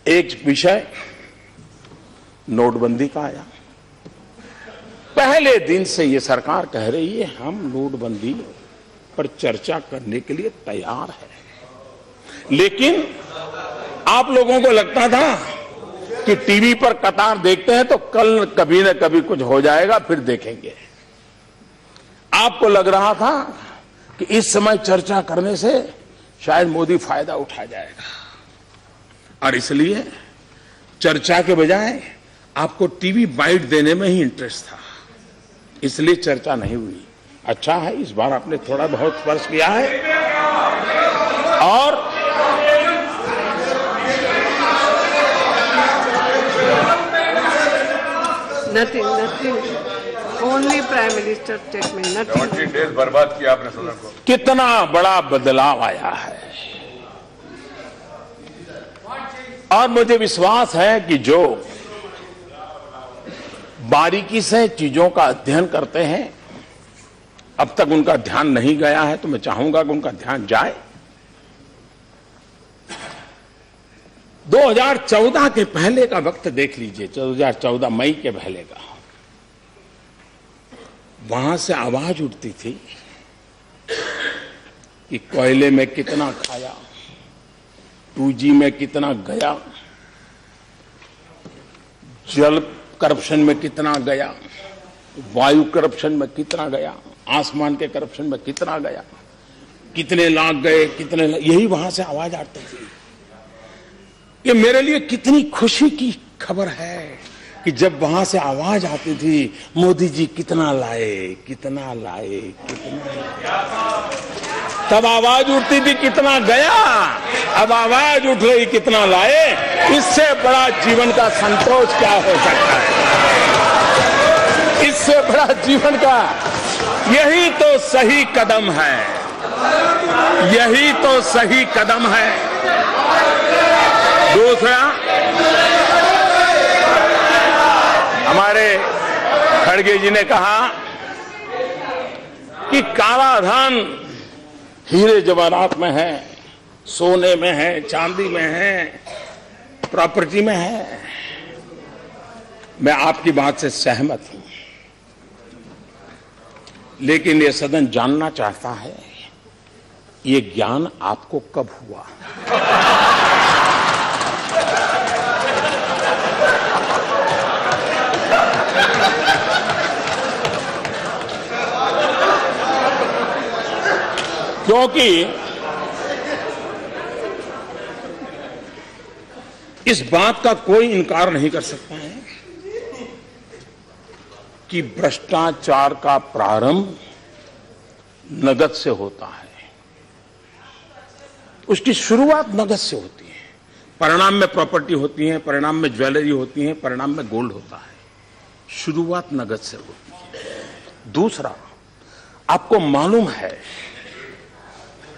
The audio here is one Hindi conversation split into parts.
एक विषय नोटबंदी का आया। पहले दिन से ये सरकार कह रही है हम नोटबंदी पर चर्चा करने के लिए तैयार है, लेकिन आप लोगों को लगता था कि टीवी पर कतार देखते हैं तो कल कभी न कभी कुछ हो जाएगा, फिर देखेंगे। आपको लग रहा था कि इस समय चर्चा करने से शायद मोदी फायदा उठा जाएगा, और इसलिए चर्चा के बजाय आपको टीवी बाइट देने में ही इंटरेस्ट था, इसलिए चर्चा नहीं हुई। अच्छा है, इस बार आपने थोड़ा बहुत स्पर्श किया है, और nothing. Only Prime Minister statement. Nothing. 20 days बर्बाद किया आपने सदन को। कितना बड़ा बदलाव आया है, और मुझे विश्वास है कि जो बारीकी से चीजों का अध्ययन करते हैं, अब तक उनका ध्यान नहीं गया है, तो मैं चाहूंगा कि उनका ध्यान जाए। 2014 के पहले का वक्त देख लीजिए, 2014 मई के पहले का, वहां से आवाज उठती थी कि कोयले में कितना खाया, 2G में कितना गया, जल करप्शन में कितना गया, वायु करप्शन में कितना गया, आसमान के करप्शन में कितना गया, कितने लाख गए, यही वहां से आवाज आती थी। ये मेरे लिए कितनी खुशी की खबर है कि जब वहां से आवाज आती थी मोदी जी कितना लाए, कितना लाए, कितना लाए, तब आवाज उठती थी कितना गया, अब आवाज उठ रही कितना लाए। इससे बड़ा जीवन का संतोष क्या हो सकता है? इससे बड़ा जीवन का, यही तो सही कदम है, यही तो सही कदम है। दूसरा, हमारे खड़गे जी ने कहा कि काला धन हीरे जवाहरात में है, सोने में है, चांदी में है, प्रॉपर्टी में है। मैं आपकी बात से सहमत हूं, लेकिन ये सदन जानना चाहता है ये ज्ञान आपको कब हुआ? क्योंकि इस बात का कोई इनकार नहीं कर सकता है कि भ्रष्टाचार का प्रारंभ नगद से होता है, उसकी शुरुआत नगद से होती है, परिणाम में प्रॉपर्टी होती है, परिणाम में ज्वेलरी होती है, परिणाम में गोल्ड होता है, शुरुआत नगद से होती है। दूसरा, आपको मालूम है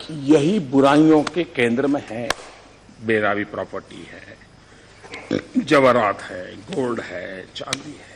कि यही बुराइयों के केंद्र में है, बेरावी प्रॉपर्टी है, जवाहरात है, गोल्ड है, चांदी है।